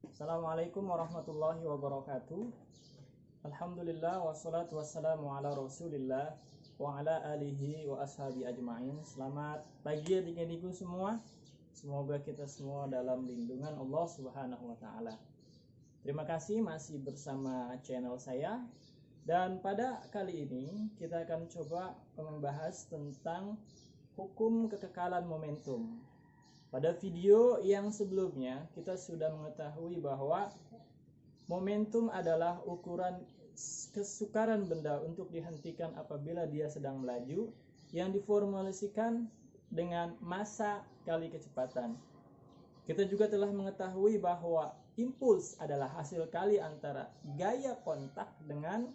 Assalamualaikum warahmatullahi wabarakatuh. Alhamdulillah wassalatu wassalamu ala rasulillah wa ala alihi wa ashabi ajma'in. Selamat pagi adik-adikku semua. Semoga kita semua dalam lindungan Allah subhanahu wa ta'ala. Terima kasih masih bersama channel saya. Dan pada kali ini kita akan coba membahas tentang hukum kekekalan momentum. Pada video yang sebelumnya kita sudah mengetahui bahwa momentum adalah ukuran kesukaran benda untuk dihentikan apabila dia sedang melaju, yang diformulasikan dengan massa kali kecepatan. Kita juga telah mengetahui bahwa impuls adalah hasil kali antara gaya kontak dengan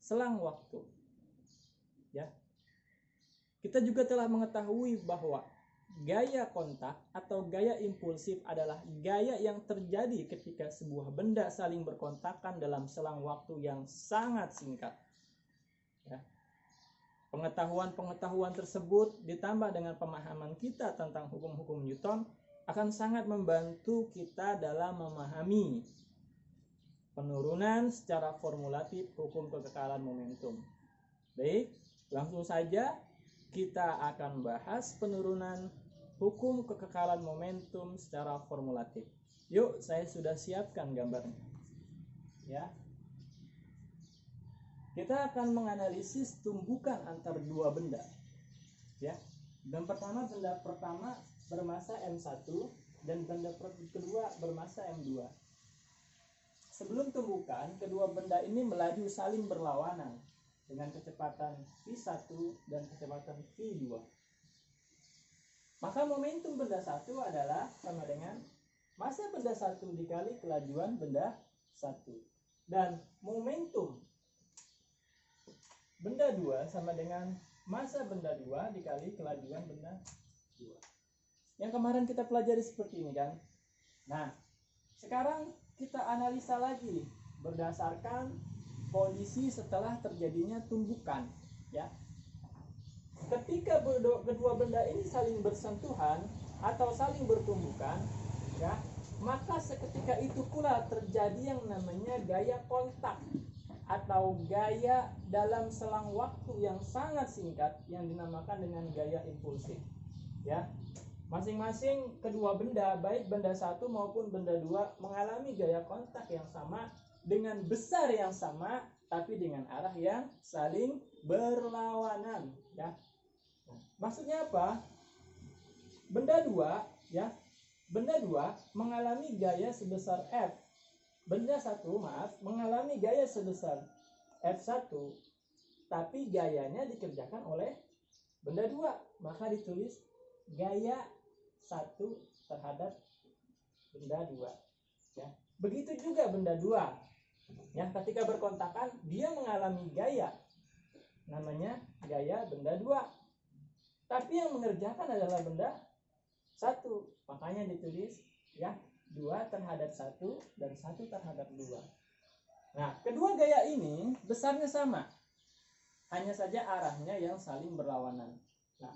selang waktu. Ya. Kita juga telah mengetahui bahwa gaya kontak atau gaya impulsif adalah gaya yang terjadi ketika sebuah benda saling berkontakan dalam selang waktu yang sangat singkat. Ya. Pengetahuan tersebut ditambah dengan pemahaman kita tentang hukum-hukum Newton akan sangat membantu kita dalam memahami penurunan secara formulatif hukum kekekalan momentum. Baik, langsung saja kita akan bahas penurunan hukum kekekalan momentum secara formulatif. Yuk, saya sudah siapkan gambarnya. Ya. Kita akan menganalisis tumbukan antar dua benda. Ya. Dan benda pertama bermassa M1 dan benda kedua bermassa M2. Sebelum tumbukan, kedua benda ini melaju saling berlawanan dengan kecepatan V1 dan kecepatan V2. Maka momentum benda satu adalah sama dengan massa benda satu dikali kelajuan benda satu. Dan momentum benda dua sama dengan massa benda dua dikali kelajuan benda dua. Yang kemarin kita pelajari seperti ini kan. Nah, sekarang kita analisa lagi berdasarkan kondisi setelah terjadinya tumbukan, ya. Ketika kedua benda ini saling bersentuhan atau saling bertumbukan, ya, maka seketika itu pula terjadi yang namanya gaya kontak atau gaya dalam selang waktu yang sangat singkat yang dinamakan dengan gaya impulsif, ya. Masing-masing kedua benda, baik benda satu maupun benda dua, mengalami gaya kontak yang sama dengan besar yang sama, tapi dengan arah yang saling berlawanan, ya. Maksudnya apa? Benda dua, ya, benda dua mengalami gaya sebesar F. Benda satu, mengalami gaya sebesar F1, tapi gayanya dikerjakan oleh benda dua, maka ditulis gaya satu terhadap benda dua. Ya. Begitu juga benda dua, yang ketika berkontakan dia mengalami gaya, namanya gaya benda dua. Tapi yang mengerjakan adalah benda satu, makanya ditulis ya 2 terhadap 1 dan 1 terhadap 2. Nah, kedua gaya ini besarnya sama, hanya saja arahnya yang saling berlawanan. Nah,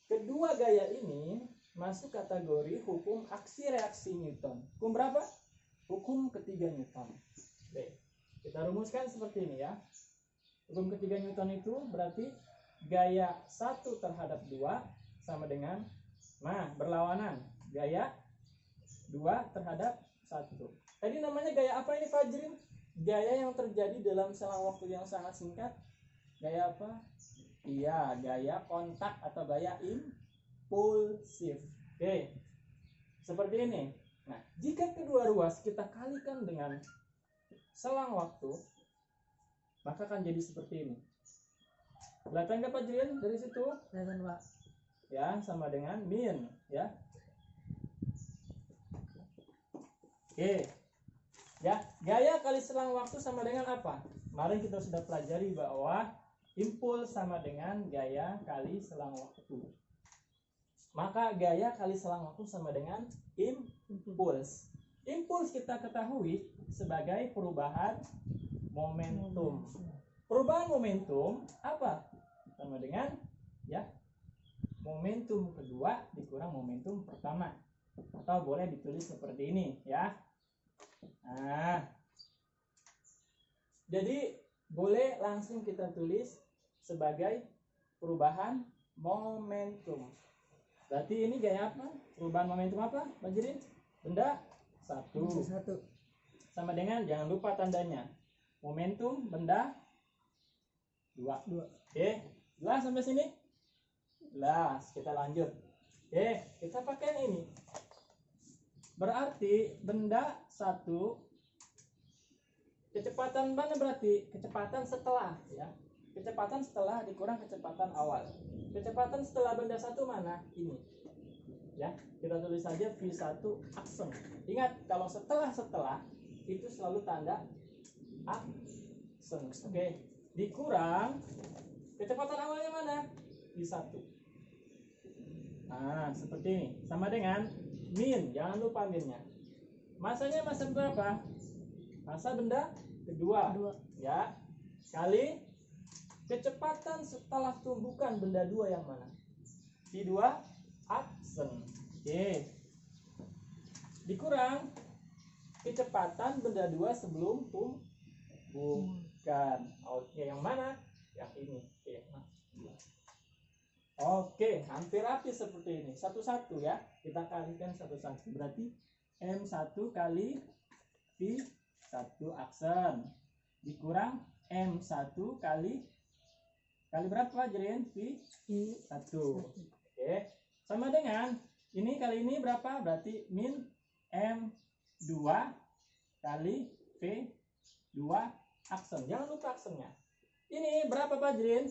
kedua gaya ini masuk kategori hukum aksi reaksi Newton. Hukum berapa? Hukum ketiga Newton. Oke, kita rumuskan seperti ini ya. Hukum ketiga Newton itu berarti gaya 1 terhadap 2 sama dengan, nah, berlawanan, gaya 2 terhadap 1. Tadi namanya gaya apa ini Fajrin? Gaya yang terjadi dalam selang waktu yang sangat singkat. Gaya apa? Iya, gaya kontak atau gaya impulsif. Oke, seperti ini. Nah, jika kedua ruas kita kalikan dengan selang waktu, maka akan jadi seperti ini. Kelihatan nggak Pak Jilin dari situ? Kelihatan Pak. Ya, sama dengan min, ya. Oke. Ya, gaya kali selang waktu sama dengan apa? Kemarin kita sudah pelajari bahwa impuls sama dengan gaya kali selang waktu. Maka gaya kali selang waktu sama dengan impuls. Impuls kita ketahui sebagai perubahan momentum. Perubahan momentum apa? Sama dengan ya momentum kedua dikurang momentum pertama, atau boleh ditulis seperti ini ya. Jadi boleh langsung kita tulis sebagai perubahan momentum. Berarti ini gaya apa? Perubahan momentum apa, Pak Jirin? Benda satu. Sama dengan, jangan lupa tandanya. Momentum benda dua. Oke, jelas sampai sini? Jelas, kita lanjut. Oke, kita pakai ini. Berarti benda satu, kecepatan mana berarti? Kecepatan setelah, ya. Kecepatan setelah dikurang kecepatan awal. Kecepatan setelah benda satu mana? Ini. Ya, kita tulis saja V1 aksen. Ingat, kalau setelah itu selalu tanda aksen. Oke, dikurang kecepatan awalnya mana? V1. Nah, seperti ini. Sama dengan min, jangan lupa minnya. Masanya masa berapa? Masa benda kedua. Ya. Kali kecepatan setelah tumbukan benda dua yang mana? V2 aksen. Oke. Dikurang kecepatan benda dua sebelum tumbukan. Oke, yang mana? Yang ini. Oke, hampir rapi seperti ini. Satu-satu ya. Kita kalikan satu-satu. Berarti M1 kali V1 aksen dikurang M1 kali berapa, Jirin? V1. Oke. Sama dengan ini kali ini berapa? Berarti min M2 kali V2 aksen. Jangan lupa aksennya. Ini berapa, Pak Jirin?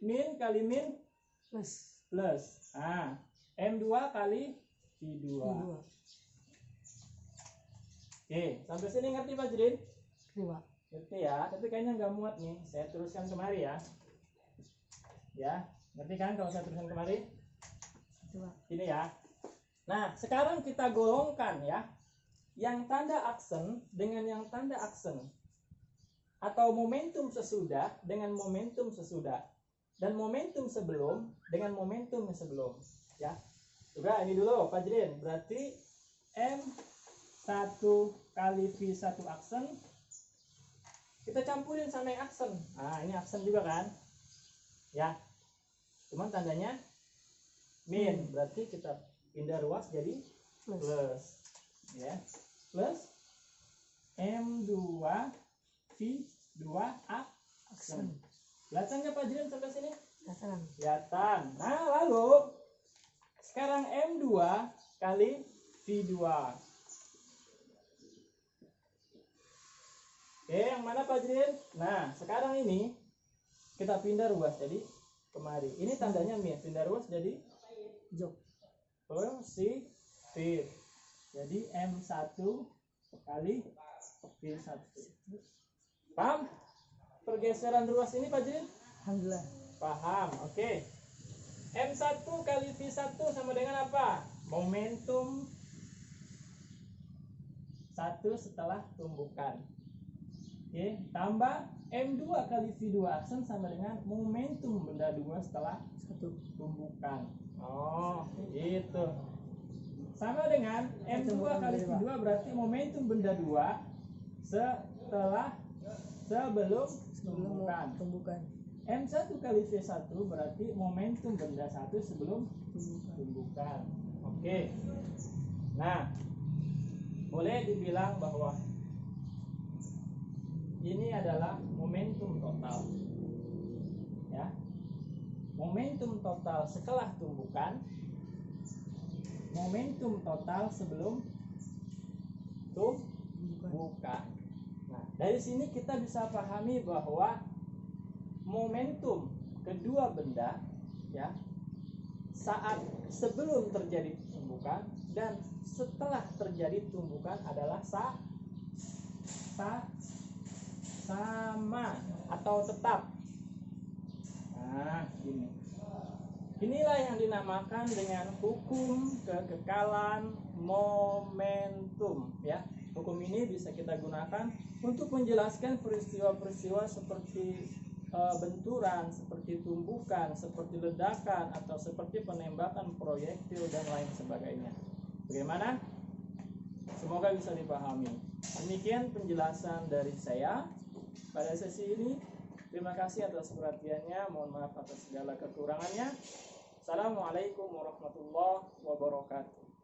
Min kali min plus. Nah, M2 kali V2. Oke, sampai sini ngerti, Pak Jirin? Ngerti ya, tapi kayaknya nggak muat nih. Saya teruskan kemari ya. Ya, ngerti kan kalau saya teruskan kemari? Ini ya. Nah, sekarang kita golongkan ya. Yang tanda aksen dengan yang tanda aksen. Atau momentum sesudah dengan momentum sesudah. Dan momentum sebelum dengan momentum sebelum. Ya. Juga ini dulu, Pak Jirin. Berarti M1 kali V1 aksen. Kita campurin sama yang aksen. Nah, ini aksen juga kan? Ya. Cuman tandanya min. Berarti kita pindah ruas jadi plus. Ya. Plus M2 V2 aksen. Kelihatan nggak, Pak Jirin, sampai sini? Kelihatan. Nah, lalu sekarang M2 kali V2. Oke, yang mana, Pak Jirin? Nah, sekarang ini kita pindah ruas jadi kemari. Ini tandanya min. Pindah ruas jadi jok. Positif. Jadi M1 kali V1. Paham? Pergeseran ruas ini, Pak Jirin? Alhamdulillah. Paham, oke. M1 kali V1 sama dengan apa? Momentum 1 setelah tumbukan. Oke, tambah M2 kali V2 aksen sama dengan momentum benda 2 setelah tumbukan. Oh, gitu. Sama dengan M2 kali V2 berarti momentum benda 2 sebelum tumbukan. M1 kali V1 berarti momentum benda 1 sebelum tumbukan. Oke. Nah, boleh dibilang bahwa ini adalah momentum total. Ya. Momentum total setelah tumbukan, momentum total sebelum tumbukan. Nah, dari sini kita bisa pahami bahwa momentum kedua benda ya saat sebelum terjadi tumbukan dan setelah terjadi tumbukan adalah sama atau tetap. Nah, ini. Inilah yang dinamakan dengan hukum kekekalan momentum ya. Hukum ini bisa kita gunakan untuk menjelaskan peristiwa-peristiwa seperti benturan, seperti tumbukan, seperti ledakan, atau seperti penembakan proyektil dan lain sebagainya. Bagaimana? Semoga bisa dipahami. Demikian penjelasan dari saya. pada sesi ini. Terima kasih atas perhatiannya. Mohon maaf atas segala kekurangannya. Assalamualaikum warahmatullahi wabarakatuh.